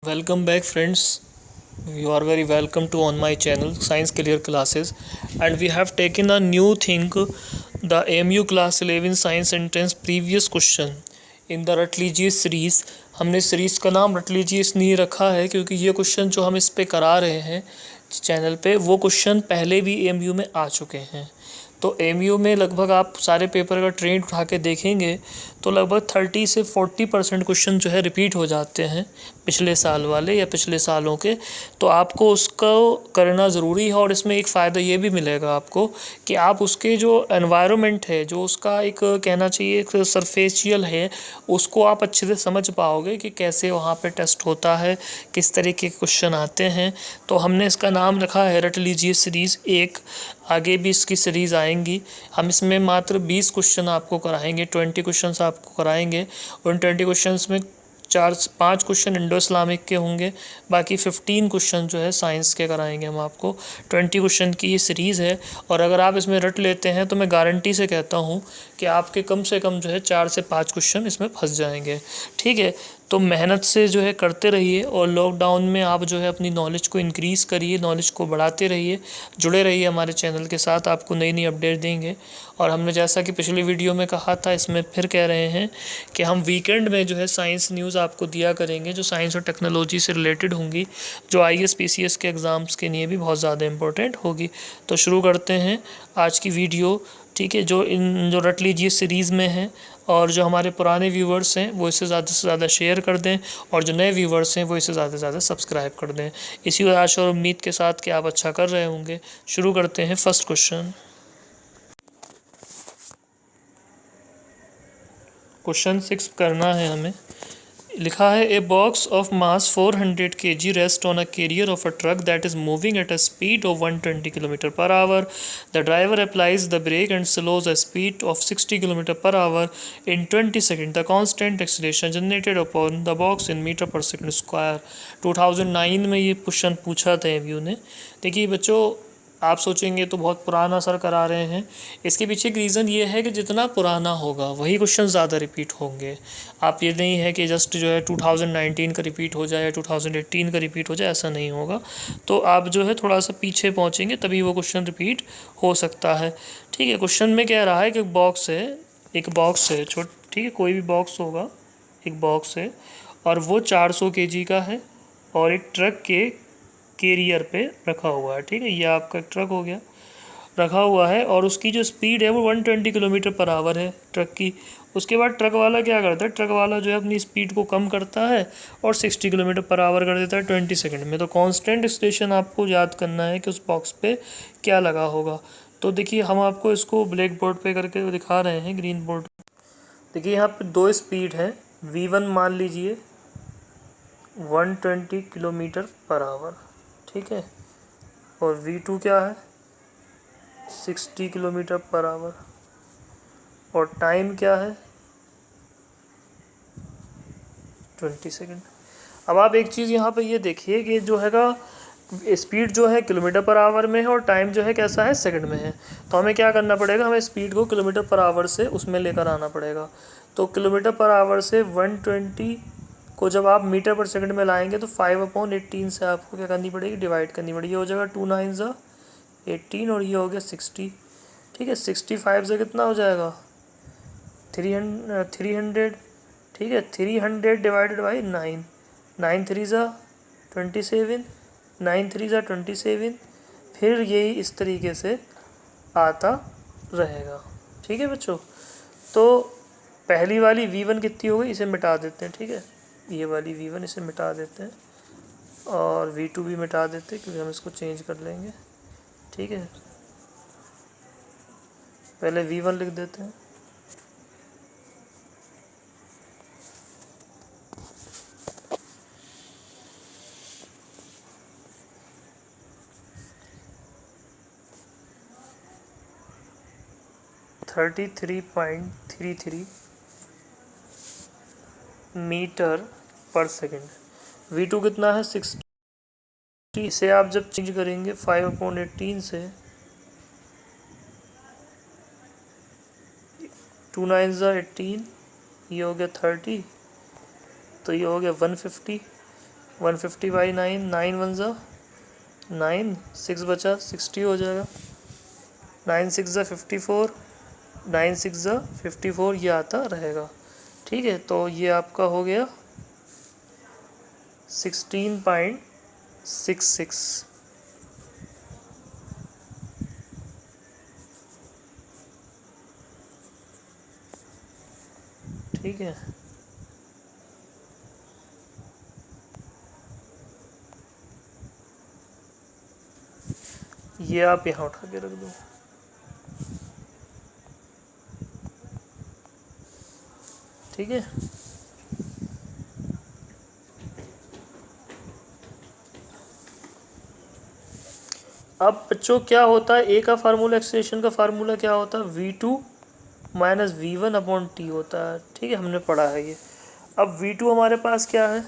Welcome back, friends. You are very welcome to on my channel Science Clear Classes, and we have taken a new thing, the AMU Class 11 Science Entrance previous question in the रट लीजिए series. हमने series का नाम रट लीजिए इसलिए रखा है क्योंकि ये क्वेश्चन जो हम इस पे करा रहे हैं चैनल पे वो क्वेश्चन पहले भी AMU में आ चुके हैं। तो AMU में लगभग आप सारे पेपर का ट्रेंड उठा के देखेंगे तो लगभग 30 से 40% क्वेश्चन जो है रिपीट हो जाते हैं पिछले साल वाले या पिछले सालों के। तो आपको उसको करना ज़रूरी है और इसमें एक फ़ायदा ये भी मिलेगा आपको कि आप उसके जो एनवायरनमेंट है, जो उसका एक कहना चाहिए एक सरफेशियल है, उसको आप अच्छे से समझ पाओगे कि कैसे वहाँ पे टेस्ट होता है, किस तरीके के क्वेश्चन आते हैं। तो हमने इसका नाम रखा है रट लीजिए सीरीज़ 1। आगे भी इसकी सीरीज़ आएंगी। हम इसमें मात्र 20 क्वेश्चन आपको कराएंगे, 20 क्वेश्चन आपको कराएंगे। उन 20 क्वेश्चंस में 4-5 क्वेश्चन इंडो इस्लामिक के होंगे, बाकी 15 क्वेश्चन जो है साइंस के कराएंगे हम आपको। 20 क्वेश्चन की ये सीरीज़ है और अगर आप इसमें रट लेते हैं तो मैं गारंटी से कहता हूँ कि आपके कम से कम जो है 4 से 5 क्वेश्चन इसमें फंस जाएंगे। ठीक है, तो मेहनत से जो है करते रहिए और लॉकडाउन में आप जो है अपनी नॉलेज को इंक्रीज़ करिए, नॉलेज को बढ़ाते रहिए, जुड़े रहिए हमारे चैनल के साथ, आपको नई नई अपडेट देंगे। और हमने जैसा कि पिछली वीडियो में कहा था, इसमें फिर कह रहे हैं कि हम वीकेंड में जो है साइंस न्यूज़ आपको दिया करेंगे जो साइंस और टेक्नोलॉजी से रिलेटेड होंगी, जो IAS PCS के एग्ज़ाम्स के लिए भी बहुत ज़्यादा इंपॉर्टेंट होगी। तो शुरू करते हैं आज की वीडियो। ठीक है, जो रट लीजिए सीरीज़ में है और जो हमारे पुराने व्यूवर्स हैं वो इसे ज़्यादा से ज़्यादा शेयर कर दें और जो नए व्यूवर्स हैं वो इसे ज़्यादा से ज़्यादा सब्सक्राइब कर दें। इसी आशा और उम्मीद के साथ कि आप अच्छा कर रहे होंगे, शुरू करते हैं फर्स्ट क्वेश्चन। क्वेश्चन 6 करना है हमें। लिखा है a box of mass 400 kg rest on a carrier of a truck that is moving at a speed of 120 kilometre per hour. The driver applies the brake and slows a speed of 60 kilometre per hour in 20 second. The constant acceleration generated upon the box in metre per second square. 2009 में ये question पूछा था MU ने। देखिए बच्चों, आप सोचेंगे तो बहुत पुराना सर करा रहे हैं। इसके पीछे एक रीज़न ये है कि जितना पुराना होगा वही क्वेश्चन ज़्यादा रिपीट होंगे। आप ये नहीं है कि जस्ट जो है 2019 का रिपीट हो जाए या 2018 का रिपीट हो जाए, ऐसा नहीं होगा। तो आप जो है थोड़ा सा पीछे पहुँचेंगे तभी वो क्वेश्चन रिपीट हो सकता है। ठीक है, क्वेश्चन में कह रहा है कि एक बॉक्स है ठीक है, कोई भी बॉक्स होगा, एक बॉक्स है और वो 400 kg का है और एक ट्रक के कैरियर पे रखा हुआ है। ठीक है, ये आपका ट्रक हो गया, रखा हुआ है और उसकी जो स्पीड है वो 120 किलोमीटर पर आवर है ट्रक की। उसके बाद ट्रक वाला क्या करता है, ट्रक वाला जो है अपनी स्पीड को कम करता है और 60 किलोमीटर पर आवर कर देता है 20 सेकंड में। तो कांस्टेंट एक्सीलरेशन आपको याद करना है कि उस बॉक्स पे क्या लगा होगा। तो देखिए हम आपको इसको ब्लैक बोर्ड पे करके दिखा रहे हैं, ग्रीन बोर्ड। देखिए यहाँ पे दो स्पीड है, V1 मान लीजिए 120 किलोमीटर पर आवर, ठीक है, और V2 क्या है 60 किलोमीटर पर आवर और टाइम क्या है 20 सेकंड। अब आप एक चीज़ यहाँ पे ये देखिए कि जो हैगा स्पीड जो है किलोमीटर पर आवर में है और टाइम जो है कैसा है सेकंड में है। तो हमें क्या करना पड़ेगा, हमें स्पीड को किलोमीटर पर आवर से उसमें लेकर आना पड़ेगा। तो किलोमीटर पर आवर से 120 को जब आप मीटर पर सेकंड में लाएंगे तो 5/18 से आपको क्या करनी पड़ेगी, डिवाइड करनी पड़ेगी। ये हो जाएगा 2 9 ज़ा 18 और ये हो गया 60। ठीक है, 65 से कितना हो जाएगा 300। ठीक है, 300 डिवाइडेड बाई 9, 9 3 ज़ा 27, 9 3 ज़ा 27। फिर यही इस तरीके से आता रहेगा। ठीक है बच्चों, तो पहली वाली V1 कितनी हो गई, इसे मिटा देते हैं। ठीक है, ये वाली V1 इसे मिटा देते हैं और V2 भी मिटा देते हैं क्योंकि हम इसको चेंज कर लेंगे। ठीक है, पहले V1 लिख देते हैं। Thirty 33.33 metre per second. V2 कितना है 60। इसे आप जब चेंज करेंगे 5/18 से, 2 9 ज़ा 18, ये हो गया 30, तो ये हो गया 150। 150/9, 9 1 ज़ा 9, 6 बचा 60 हो जाएगा। 9 6 ज़ा 54, 9 6 ज़ा 54 ये आता रहेगा। ठीक है, तो ये आपका हो गया 16.66। ठीक है, ये आप यहाँ उठा के रख दो। ठीक है, अब बच्चों क्या होता है, ए का फार्मूला, एक्सेलरेशन का फार्मूला क्या होता है, v2 माइनस v1/t होता है। ठीक है, हमने पढ़ा है ये। अब v2 हमारे पास क्या है,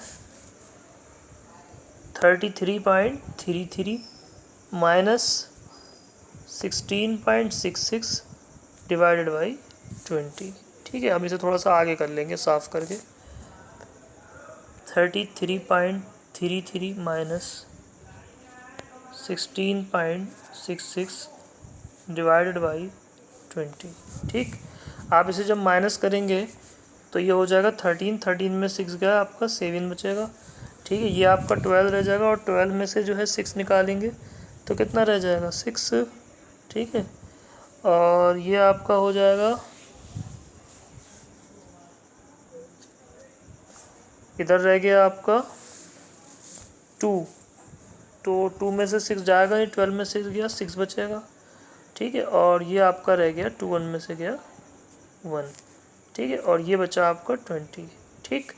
33.33 माइनस 16.66 डिवाइडेड बाई 20। ठीक है, हम इसे थोड़ा सा आगे कर लेंगे साफ करके। 33.33 माइनस 16.66 डिवाइडेड बाई 20। ठीक, आप इसे जब माइनस करेंगे तो ये हो जाएगा 13 में 6 गया, आपका 7 बचेगा। ठीक है, ये आपका 12 रह जाएगा, और 12 में से जो है 6 निकालेंगे तो कितना रह जाएगा, 6। ठीक है, और ये आपका हो जाएगा, इधर रह गया आपका 2, तो 2 में से 6 जाएगा नहीं, 12 में 6 गया, 6 बचेगा। ठीक है, और ये आपका रह गया 2, 1 में से गया 1। ठीक है, और ये बचा आपका 20। ठीक,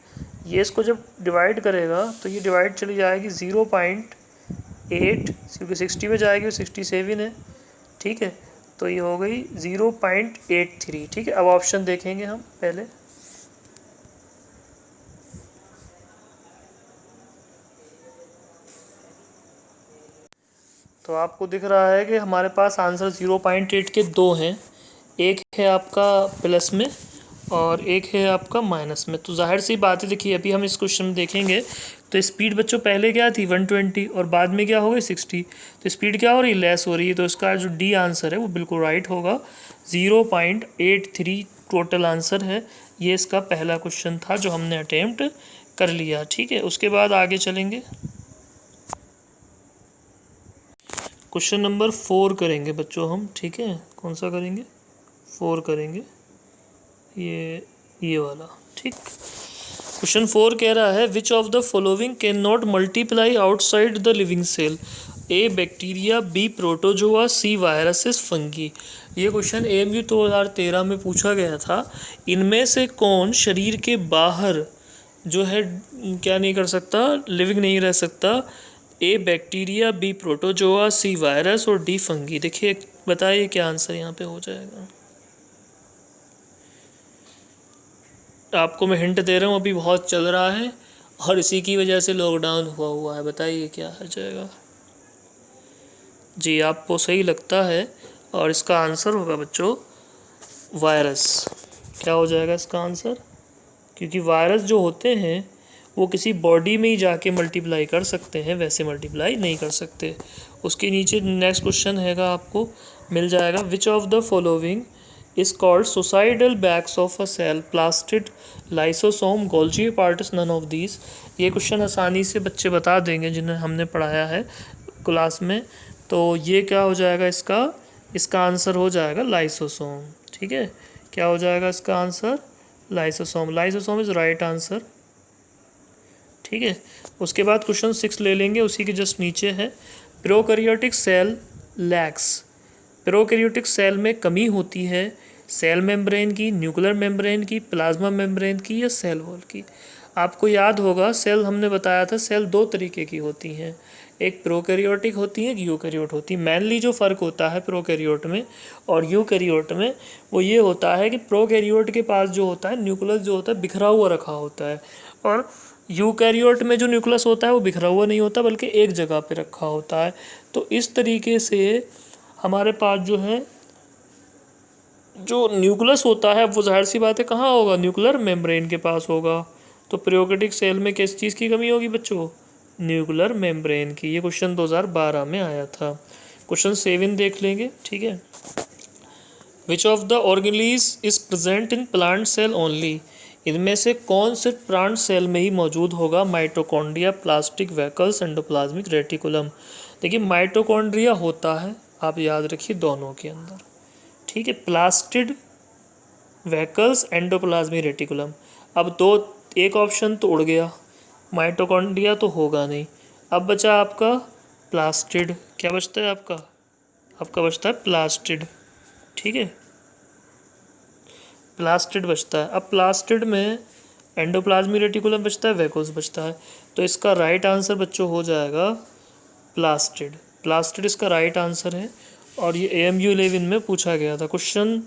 ये इसको जब डिवाइड करेगा तो ये डिवाइड चली जाएगी 0.8, क्योंकि 60 में जाएगी, 67 है। ठीक है, तो ये हो गई 0.83। ठीक है, अब ऑप्शन देखेंगे हम पहले। तो आपको दिख रहा है कि हमारे पास आंसर 0.8 के 2 हैं, एक है आपका प्लस में और एक है आपका माइनस में। तो जाहिर सी बात है, देखिए अभी हम इस क्वेश्चन में देखेंगे तो स्पीड बच्चों पहले क्या थी 120 और बाद में क्या हो गई 60, तो स्पीड क्या हो रही है, लेस हो रही है। तो इसका जो डी आंसर है वो बिल्कुल राइट होगा, 0.83 टोटल आंसर है। ये इसका पहला क्वेश्चन था जो हमने अटेम्प्ट कर लिया। ठीक है, उसके बाद आगे चलेंगे, क्वेश्चन नंबर 4 करेंगे बच्चों हम। ठीक है, कौन सा करेंगे, 4 करेंगे, ये वाला। ठीक, क्वेश्चन 4 कह रहा है, which of the following can not multiply outside the living cell, A bacteria, B protozoa, C viruses, fungi. ये क्वेश्चन AMU 2013 में पूछा गया था। इनमें से कौन शरीर के बाहर जो है क्या नहीं कर सकता, लिविंग नहीं रह सकता, A bacteria, B protozoa, C virus और डी फंगी। देखिए बताइए क्या आंसर यहाँ पे हो जाएगा। आपको मैं हिंट दे रहा हूँ, अभी बहुत चल रहा है और इसी की वजह से लॉकडाउन हुआ है। बताइए क्या हो जाएगा। जी, आपको सही लगता है और इसका आंसर होगा बच्चों वायरस। क्या हो जाएगा इसका आंसर, क्योंकि वायरस जो होते हैं वो किसी बॉडी में ही जाके मल्टीप्लाई कर सकते हैं, वैसे मल्टीप्लाई नहीं कर सकते। उसके नीचे नेक्स्ट क्वेश्चन हैगा, आपको मिल जाएगा, which of the following is called suicidal bags of a cell, plastid, lysosome, Golgi parts, none of these. ये क्वेश्चन आसानी से बच्चे बता देंगे जिन्हें हमने पढ़ाया है क्लास में। तो ये क्या हो जाएगा इसका आंसर हो जाएगा लाइसोसोम। ठीक है, क्या हो जाएगा इसका answer, lysosome. Lysosome is right answer. ठीक है, उसके बाद क्वेश्चन 6 ले लेंगे, उसी के जस्ट नीचे है, prokaryotic cell lacks, prokaryotic cell में कमी होती है सेल मेम्ब्रेन की, न्यूक्लियर मेम्ब्रेन की, प्लाज्मा मेम्ब्रेन की या सेल वॉल की। आपको याद होगा सेल हमने बताया था, सेल 2 तरीके की होती हैं, एक प्रोकैरियोटिक होती है, एक यूकैरियोट होती है। मेनली जो फ़र्क होता है प्रोकैरियोट में और यूकैरियोट में वो ये होता है कि प्रोकैरियोट के पास जो होता है न्यूक्लियस जो होता है बिखरा हुआ रखा होता है, और यूकैरियोट में जो न्यूक्लियस होता है वो बिखरा हुआ नहीं होता बल्कि एक जगह पे रखा होता है। तो इस तरीके से हमारे पास जो है जो न्यूक्लियस होता है वो जाहिर सी बात है कहाँ होगा, न्यूक्लियर मेम्ब्रेन के पास होगा। तो प्रोकैरियोटिक सेल में किस चीज़ की कमी होगी बच्चों, न्यूक्लियर मेम्ब्रेन की। ये क्वेश्चन 2012 में आया था। क्वेश्चन 7 देख लेंगे, ठीक है। Which of the organelles is present in plant cell only, इनमें से कौन से प्लांट सेल में ही मौजूद होगा? Mitochondria, plastic vehicles, endoplasmic reticulum. देखिए माइटोकॉन्ड्रिया होता है, आप याद रखिए दोनों के अंदर, ठीक है। Plastid vehicles, endoplasmic reticulum. अब दो, एक ऑप्शन तो उड़ गया, माइटोकॉन्ड्रिया तो होगा नहीं। अब बचा आपका प्लास्टिड। क्या बचता है आपका? आपका बचता है प्लास्टिड, ठीक है। प्लास्टिड बचता है। अब प्लास्टिड में एंडोप्लाज्मिक रेटिकुलम बचता है, वेकोस बचता है। तो इसका राइट आंसर बच्चों हो जाएगा प्लास्टिड। प्लास्टिड इसका राइट आंसर है। और ये AMU 11 में पूछा गया था। क्वेश्चन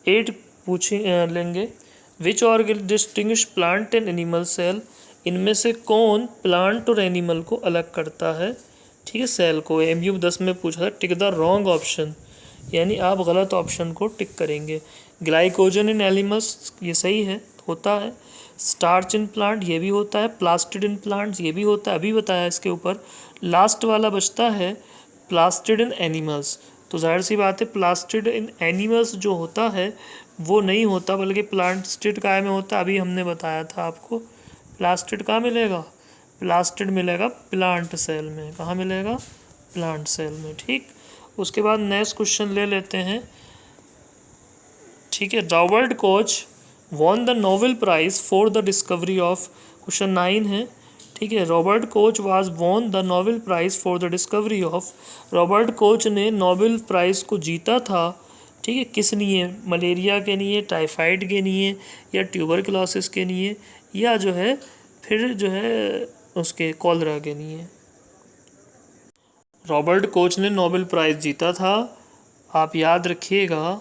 8 पूछे लेंगे। Which organ distinguish plant and animal cell, इनमें से कौन प्लांट और एनिमल को अलग करता है, ठीक है, सेल को। AMU 10 में पूछा था। टिक द रॉन्ग ऑप्शन, यानी आप गलत ऑप्शन को टिक करेंगे। ग्लाइकोजन इन एनिमल्स, ये सही है, होता है। स्टार्च इन प्लांट, ये भी होता है। प्लास्टिड इन प्लांट्स, ये भी होता है, अभी बताया इसके ऊपर। लास्ट वाला बचता है प्लास्टिड इन एनिमल्स। तो जाहिर सी बात है प्लास्टिड इन एनिमल्स जो होता है वो नहीं होता, बल्कि प्लास्टिड काय में होता है। अभी हमने बताया था आपको। प्लास्टिड कहाँ मिलेगा? प्लास्टिड मिलेगा प्लांट सेल में। कहाँ मिलेगा? प्लांट सेल में, ठीक। उसके बाद नेक्स्ट क्वेश्चन ले लेते हैं, ठीक है। Robert Koch won the Nobel prize for the discovery of, question 9 है, ठीक है। Robert Koch was won the Nobel prize for the discovery of, Robert Koch ने नोबेल प्राइज़ को जीता था, ठीक है, किस लिए? मलेरिया के लिए, टाइफाइड के लिए, या ट्यूबरकुलोसिस के लिए, या जो है फिर जो है उसके कॉलरा के लिए। रॉबर्ट कोच ने नोबेल प्राइज़ जीता था, आप याद रखिएगा,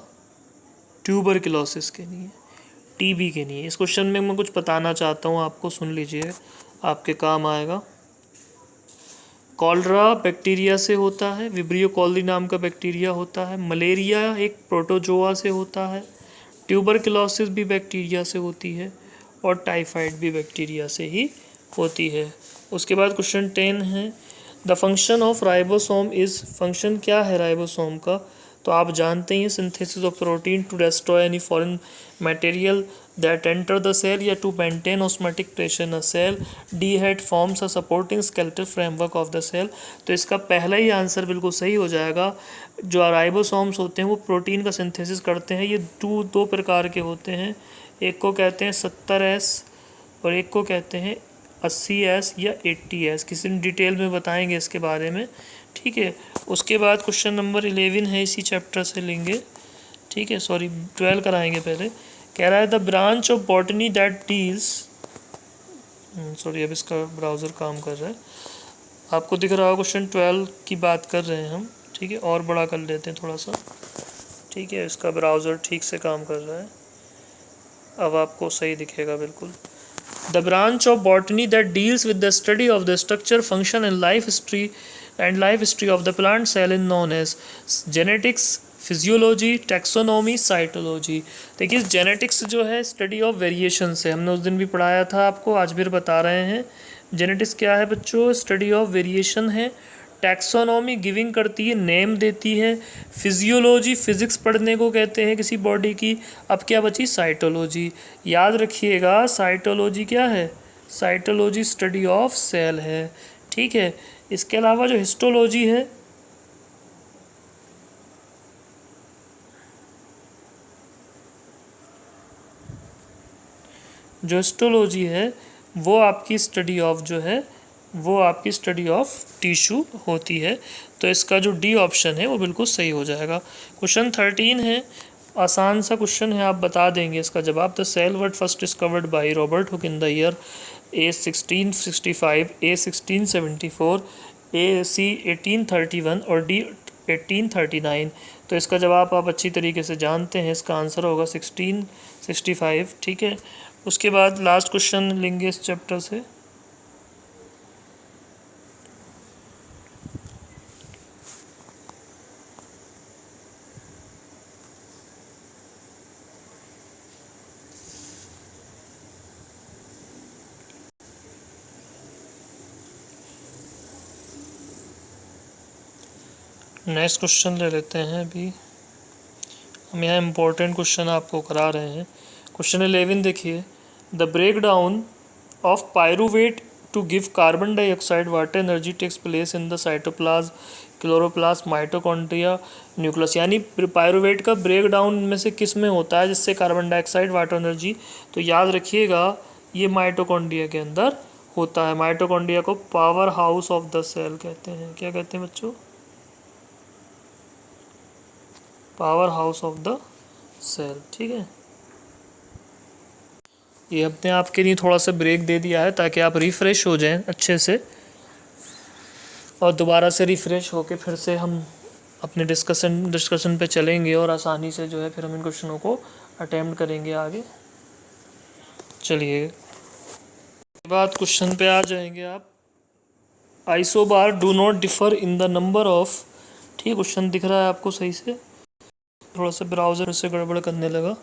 ट्यूबरकुलोसिस के लिए, TB के लिए। इस क्वेश्चन में मैं कुछ बताना चाहता हूँ आपको, सुन लीजिए, आपके काम आएगा। कॉलरा बैक्टीरिया से होता है, विब्रियो कॉलरी नाम का बैक्टीरिया होता है। मलेरिया एक प्रोटोजोआ से होता है। ट्यूबरकुलोसिस भी बैक्टीरिया से होती है, और टाइफाइड भी बैक्टीरिया से ही होती है। उसके बाद क्वेश्चन 10 है, the function of ribosome is, function क्या है राइबोसोम का? तो आप जानते हैं, synthesis of protein to destroy any foreign material that enter the cell, या to maintain osmotic pressure in a cell. D head forms a supporting skeletal framework of the cell. तो इसका पहला ही आंसर बिल्कुल सही हो जाएगा। जो राइबोसोम्स होते हैं वो प्रोटीन का सिंथेसिस करते हैं। ये दो प्रकार के होते हैं, एक को कहते हैं 70S और एक को कहते हैं 80S या 80S। किसी दिन डिटेल में बताएंगे इसके बारे में, ठीक है। उसके बाद क्वेश्चन नंबर 11 है, इसी चैप्टर से लेंगे, ठीक है, सॉरी 12 कराएंगे पहले। कह रहा है the branch of botany that deals, sorry अब इसका ब्राउज़र काम कर रहा है, आपको दिख रहा होगा। क्वेश्चन 12 की बात कर रहे हैं हम, ठीक है, और बड़ा कर लेते हैं थोड़ा सा, ठीक है। इसका ब्राउज़र ठीक से काम कर रहा है, अब आपको सही दिखेगा बिल्कुल। The branch of botany that deals with the study of the structure, function and life history of the plant cell is known as genetics, physiology, taxonomy, cytology. देखिए जेनेटिक्स जो है स्टडी ऑफ वेरिएशन से, हमने उस दिन भी पढ़ाया था आपको, आज भी बता रहे हैं। जेनेटिक्स क्या है बच्चों? स्टडी ऑफ वेरिएशन है। टैक्सोनॉमी गिविंग करती है, नेम देती है। फिजियोलॉजी फिजिक्स पढ़ने को कहते हैं किसी बॉडी की। अब क्या बची? साइटोलॉजी। याद रखिएगा साइटोलॉजी क्या है? साइटोलॉजी स्टडी ऑफ सेल है, ठीक है। इसके अलावा जो हिस्टोलॉजी है, जो हिस्टोलॉजी है वो आपकी स्टडी ऑफ जो है वो आपकी स्टडी ऑफ टिश्यू होती है। तो इसका जो डी ऑप्शन है वो बिल्कुल सही हो जाएगा। क्वेश्चन 13 है, आसान सा क्वेश्चन है, आप बता देंगे इसका जवाब। The cell word first discovered by Robert Hooke in the year A1665, A1674, AC 1831 और D 1839। तो इसका जवाब आप अच्छी तरीके से जानते हैं, इसका आंसर होगा 1665, ठीक है। उसके बाद लास्ट क्वेश्चन लेंगे इस चैप्टर से। नेक्स्ट क्वेश्चन ले लेते हैं अभी। हम यहाँ इम्पोर्टेंट क्वेश्चन आपको करा रहे हैं। क्वेश्चन 11 देखिए, the break down of pyruvate to give carbon dioxide water energy takes place in the cytoplasm, chloroplast, mitochondria, nucleus. यानी पायरुवेट का ब्रेक डाउन में से किस में होता है जिससे कार्बन डाइऑक्साइड वाटर एनर्जी, तो याद रखिएगा ये माइटोकॉन्ड्रिया के अंदर होता है। माइटोकॉन्ड्रिया को power house of the cell कहते हैं। क्या कहते हैं बच्चों? Power house of the cell. ठीक है, ये अपने आपके लिए थोड़ा सा ब्रेक दे दिया है ताकि आप रिफ़्रेश हो जाएं अच्छे से, और दोबारा से रिफ़्रेश होके फिर से हम अपने डिस्कशन पे चलेंगे और आसानी से जो है फिर हम इन क्वेश्चनों को अटेम्प्ट करेंगे आगे। चलिए बात क्वेश्चन पे आ जाएंगे आप। Isobar do not differ in the number of, ठीक, क्वेश्चन दिख रहा है आपको सही से? थोड़ा सा ब्राउज़र से गड़बड़ करने लगा।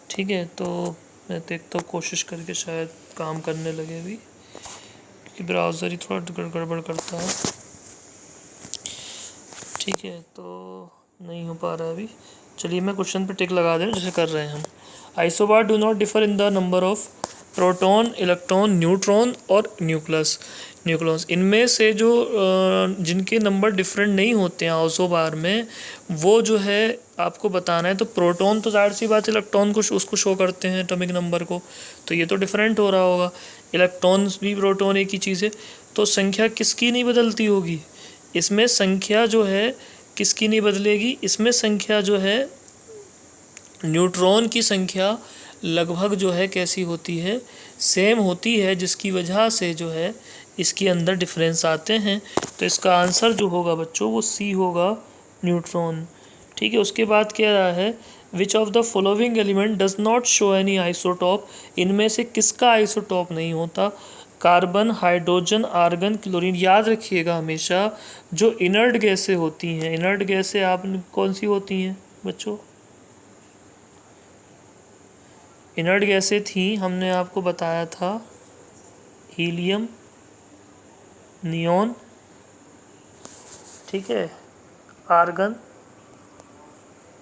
ठीक है, तो मैं देखता हूँ कोशिश करके शायद काम करने लगे अभी, क्योंकि ब्राउज़र ही थोड़ा गड़बड़ करता है। ठीक है, तो नहीं हो पा रहा अभी। चलिए मैं क्वेश्चन पे टिक लगा दें जैसे कर रहे हैं हम। Isobar do not differ in the number of proton, electron, neutron और न्यूक्लियस। इनमें से जो जिनके नंबर डिफरेंट नहीं होते हैं आइसोबार में, वो जो है आपको बताना है। तो प्रोटॉन तो जाहिर सी बात इलेक्ट्रॉन को उसको शो करते हैं एटॉमिक नंबर को, तो ये तो डिफरेंट हो रहा होगा। इलेक्ट्रॉन्स भी प्रोटॉन एक ही चीज़ है, तो संख्या किसकी नहीं बदलती होगी इसमें? संख्या जो है किसकी नहीं बदलेगी इसमें? संख्या जो है न्यूट्रॉन की संख्या लगभग जो है कैसी होती है? सेम होती है, जिसकी वजह से जो है इसके अंदर डिफरेंस आते हैं। तो इसका आंसर जो होगा बच्चों वो सी होगा, न्यूट्रॉन। ठीक है, उसके बाद कह रहा है which of the following element does not show any isotope. इनमें से किसका आइसोटॉप नहीं होता? Carbon, hydrogen, argon, chlorine. याद रखिएगा हमेशा जो इनर्ट गैसें होती हैं, इनर्ट गैसें आप कौन सी होती हैं बच्चों? इनर्ट गैसें थी, हमने आपको बताया था हीलियम, नियॉन, ठीक है, आर्गन,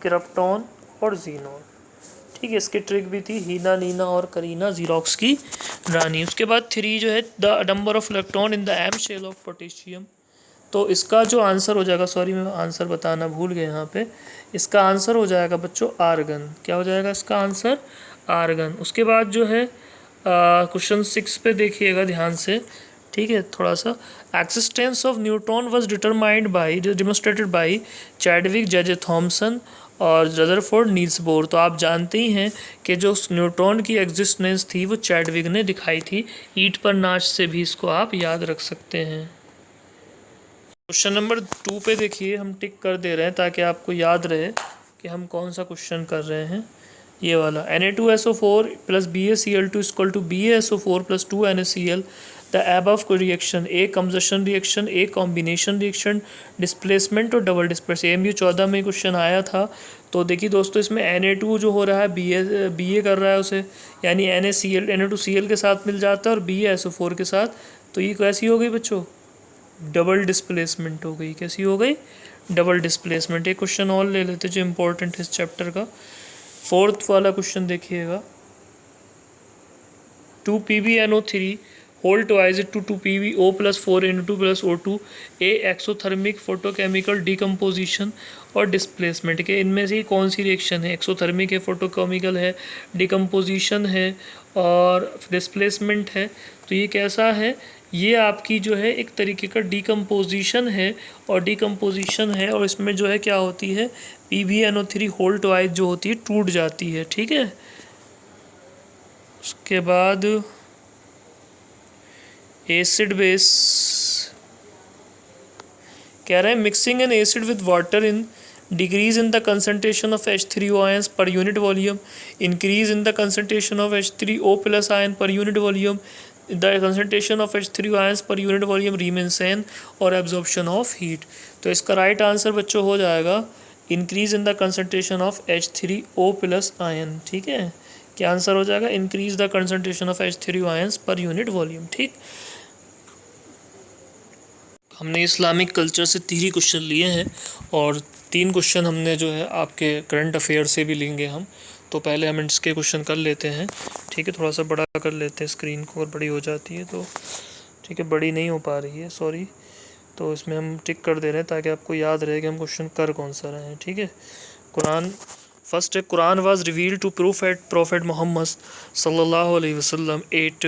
क्रिप्टॉन और जीनॉन। ठीक है, इसकी ट्रिक भी थी हीना, नीना और करीना, जीरोक्स की रानी। उसके बाद 3 जो है the number of electron in the M shell of potassium. तो इसका जो आंसर हो जाएगा, सॉरी मैं आंसर बताना भूल गया यहाँ पे, इसका आंसर हो जाएगा बच्चों आर्गन। क्या हो जाएगा इसका आंसर? आर्गन। उसके बाद जो है क्वेश्चन 6 पे देखिएगा ध्यान से। ठीक है, थोड़ा सा, existence of neutron was determined by, demonstrated by Chadwick, J Thomson और रदरफोर्ड, नील्स बोर। तो आप जानते ही हैं कि जो न्यूट्रॉन की एग्जिस्टेंस थी वो चैडविक ने दिखाई थी। ईंट पर नाच से भी इसको आप याद रख सकते हैं। क्वेश्चन नंबर 2 पे देखिए, हम टिक कर दे रहे हैं ताकि आपको याद रहे कि हम कौन सा क्वेश्चन कर रहे हैं। ये वाला Na2SO4 plus BaCl2 equal to BaSO4 plus 2NaCl। The above reaction, a combustion reaction, a combination reaction, displacement और डबल डिस्प्लेसमेंट। AMU 14 में क्वेश्चन आया था। तो देखिए दोस्तों, इसमें Na2 जो हो रहा है Ba कर रहा है उसे, यानी Na2Cl के साथ मिल जाता है और BaSO4 के साथ। तो ये कैसी हो गई बच्चों? डबल डिस्प्लेसमेंट हो गई। कैसी हो गई? Double displacement. एक क्वेश्चन और ले लेते जो इम्पोर्टेंट है इस चैप्टर का। 4th वाला क्वेश्चन देखिएगा, 2PbNO3 whole twice to 2PbO plus 4Na2 plus O2 a exothermic photochemical decomposition और डिस्प्लेसमेंट के इनमें से कौन सी रिएक्शन है? एक्सोथर्मिक है, फोटोकेमिकल है, डिकम्पोजिशन है और डिस्प्लेसमेंट है। तो ये कैसा है? ये आपकी जो है एक तरीके का डिकम्पोजिशन है, और डिकम्पोजिशन है और इसमें जो है क्या होती है, PbNO3 होल ट्वाइज जो होती है टूट जाती है। ठीक है, उसके बाद एसिड बेस कह रहे हैं mixing N acid with water in decrease in the concentration of H3O ions per unit volume, increase in the concentration of H3O plus ion per unit volume, the concentration of H3O ions per unit volume Riemann same, और absorption of heat. तो इसका right answer बच्चों हो जाएगा increase in the concentration of H3O plus ion. ठीक है, क्या answer हो जाएगा? Increase the concentration of H3O ions per unit volume. ठीक, हमने इस्लामिक कल्चर से 3 क्वेश्चन लिए हैं और 3 क्वेश्चन हमने जो है आपके करंट अफेयर से भी लेंगे हम। तो पहले हम इसके क्वेश्चन कर लेते हैं, ठीक है। थोड़ा सा बड़ा कर लेते हैं स्क्रीन को, और बड़ी हो जाती है तो ठीक है, बड़ी नहीं हो पा रही है, सॉरी। तो इसमें हम टिक कर दे रहे हैं ताकि आपको याद रहे कि हम क्वेश्चन कर कौन सा रहे हैं, ठीक है। कुरान फर्स्ट है, Quran was revealed to prophet Muhammad सल्लल्लाहु अलैहि वसल्लम at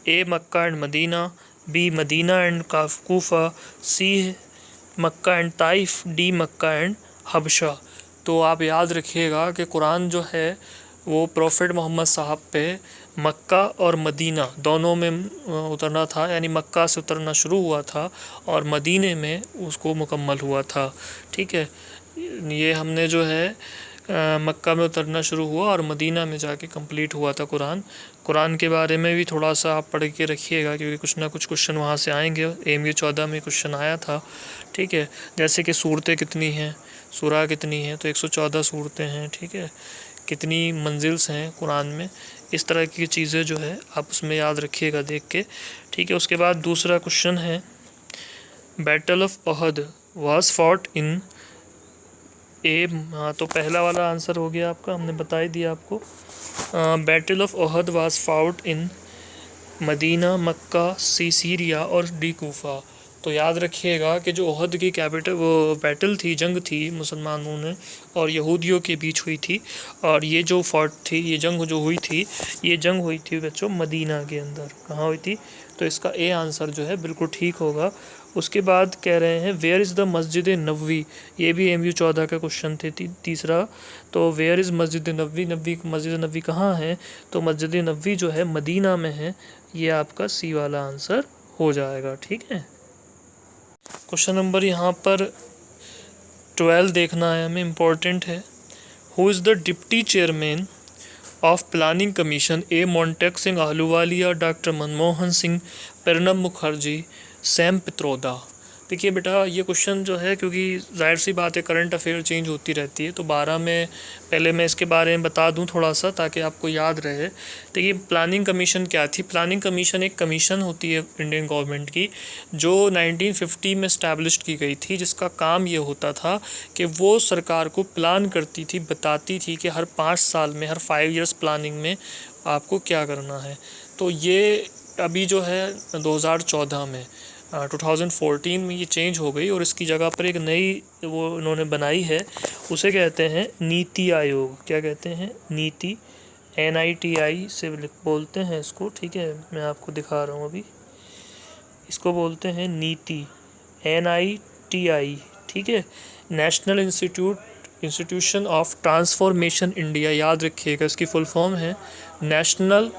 A Mecca and Medina, B Medina and Kufa, C Mecca and Taif, D Mecca and Habasha. तो आप याद रखिएगा कि कुरान जो है वो प्रोफेट मोहम्मद साहब पे मक्का और मदीना दोनों में उतरना था, यानी मक्का से उतरना शुरू हुआ था और मदीने में उसको मुकम्मल हुआ था, ठीक है। ये हमने जो है मक्का में उतरना शुरू हुआ और मदीना में जाके कंप्लीट हुआ था कुरान। कुरान के बारे में भी थोड़ा सा आप पढ़ के रखिएगा क्योंकि कुछ ना कुछ क्वेश्चन वहाँ से आएंगे। AMU 14 में क्वेश्चन आया था, ठीक है। जैसे कि सूरतें कितनी हैं, सूरा कितनी हैं, तो 114 सूरतें हैं, ठीक है। कितनी मंजिल्स हैं कुरान में, इस तरह की चीज़ें जो है आप उसमें याद रखिएगा देख के, ठीक है। उसके बाद दूसरा क्वेश्चन है, battle of Uhud was fought in A, हाँ तो पहला वाला आंसर हो गया आपका, हमने बता ही दिया आपको। Battle of Uhud was fought in Medina, Mecca, Syria और डी कूफा। तो याद रखिएगा कि जो ओहद की कैपिटल वो बैटल थी, जंग थी मुसलमानों ने और यहूदियों के बीच हुई थी, और ये जो फॉट थी, ये जंग जो हुई थी, ये जंग हुई थी बच्चों मदीना के अंदर। कहाँ हुई थी? तो इसका ए आंसर जो है बिल्कुल ठीक होगा। उसके बाद कह रहे हैं वेयर इज़ द मस्जिद नबवी, ये भी MU 14 का क्वेश्चन थे तीसरा। तो वेयर इज़ मस्जिद नबवी, मस्जिद नबवी कहाँ है? तो मस्जिद नबवी जो है मदीना में है, ये आपका सी वाला आंसर हो जाएगा, ठीक है। क्वेश्चन नंबर यहाँ पर 12 देखना है हमें, इम्पोर्टेंट है। Who is the deputy chairman of planning commission? A Montek Singh Ahluwalia, doctor Manmohan Singh, Pranab Mukherjee, Sam Pitroda. देखिए बेटा, ये क्वेश्चन जो है, क्योंकि जाहिर सी बात है करंट अफेयर चेंज होती रहती है, तो 12 में पहले मैं इसके बारे में बता दूं थोड़ा सा ताकि आपको याद रहे। देखिए प्लानिंग कमीशन क्या थी? प्लानिंग कमीशन एक कमीशन होती है इंडियन गवर्नमेंट की, जो 1950 में इस्टेब्लिश की गई थी, जिसका काम ये होता था कि वो सरकार को प्लान करती थी, बताती थी कि हर 5 साल में, हर 5 ईयर्स प्लानिंग में आपको क्या करना है। तो ये अभी जो है 2014 में 2014 में ये चेंज हो गई और इसकी जगह पर एक नई वो उन्होंने बनाई है, उसे कहते हैं नीति आयोग। क्या कहते हैं? नीति, NITI से बोलते हैं इसको, ठीक है। मैं आपको दिखा रहा हूँ अभी, इसको बोलते हैं नीति, NITI, ठीक है। National institution of transformation India, याद रखिएगा इसकी फुल फॉर्म है national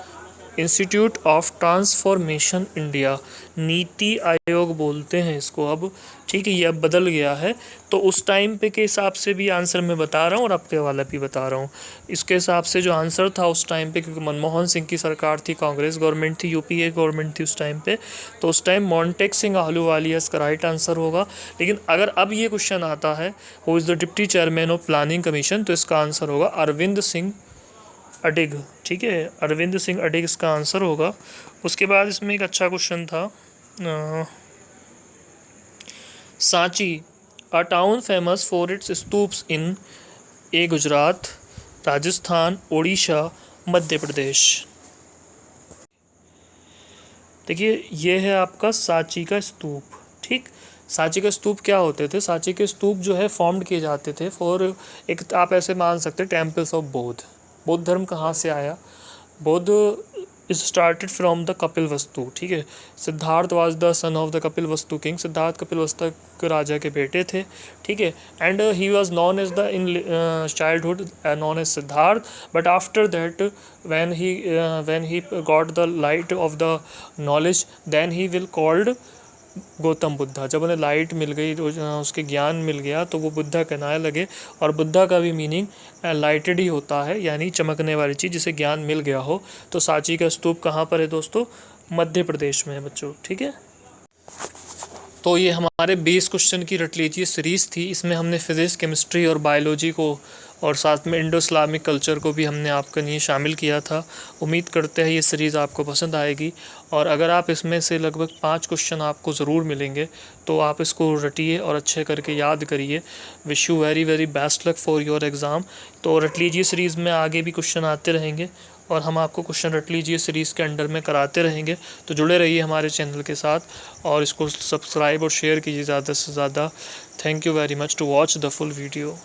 institute of transformation India, NITI Aayog बोलते हैं इसको अब, ठीक है। ये अब बदल गया है। तो उस टाइम पे के हिसाब से भी आंसर मैं बता रहा हूँ और अब के वाला भी बता रहा हूँ। इसके हिसाब से जो आंसर था उस टाइम पे, क्योंकि मनमोहन सिंह की सरकार थी, कांग्रेस गवर्नमेंट थी, UPA गवर्नमेंट थी उस टाइम पे, तो उस टाइम मोन्टेक सिंह आहलूवालिया इसका राइट आंसर होगा। लेकिन अगर अब ये क्वेश्चन आता है who is the deputy chairman of planning commission, तो इसका आंसर होगा अरविंद सिंह अडिग, ठीक है। अरविंद सिंह अडिग इसका आंसर होगा। उसके बाद इसमें एक अच्छा क्वेश्चन था, Sanchi, a town famous for its stupas in A Gujarat, Rajasthan, Odisha, Madhya Pradesh. देखिए ये है आपका सांची का स्तूप, ठीक। सांची के स्तूप क्या होते थे? सांची के स्तूप जो है फॉर्म्ड किए जाते थे फॉर, एक आप ऐसे मान सकते हैं टेम्पल्स ऑफ बौद्ध। बौद्ध धर्म कहाँ से आया? बौद्ध is started from the Kapil वस्तु, ठीक है। Siddharth was the son of the Kapil वस्तु किंग, सिद्धार्थ कपिल वस्तु के राजा के बेटे थे, ठीक है। And he was known as the in childhood known as Siddhartha, but after that when he got the light of the knowledge, then he will called Gautam Buddha. जब उन्हें लाइट मिल गई, उसके ज्ञान मिल गया, तो वो बुद्धा कहलाने लगे। और बुद्धा का भी मीनिंग लाइटेड ही होता है, यानी चमकने वाली चीज़, जिसे ज्ञान मिल गया हो। तो सांची का स्तूप कहाँ पर है दोस्तों? मध्य प्रदेश में है बच्चों, ठीक है। तो ये हमारे 20 क्वेश्चन की रट लीजिए सीरीज़ थी। इसमें हमने फिज़िक्स, केमिस्ट्री और बायोलॉजी को और साथ में इंडो इस्लामिक कल्चर को भी हमने आपके लिए शामिल किया था। उम्मीद करते हैं ये सीरीज़ आपको पसंद आएगी, और अगर आप इसमें से लगभग 5 क्वेश्चन आपको ज़रूर मिलेंगे तो आप इसको रटिए और अच्छे करके याद करिए। Wish you very very best luck for your exam. तो रट लीजिए सीरीज़ में आगे भी क्वेश्चन आते रहेंगे और हम आपको क्वेश्चन रट लीजिए सीरीज़ के अंडर में कराते रहेंगे। तो जुड़े रहिए हमारे चैनल के साथ और इसको सब्सक्राइब और शेयर कीजिए ज़्यादा से ज़्यादा। Thank you very much to watch the full video.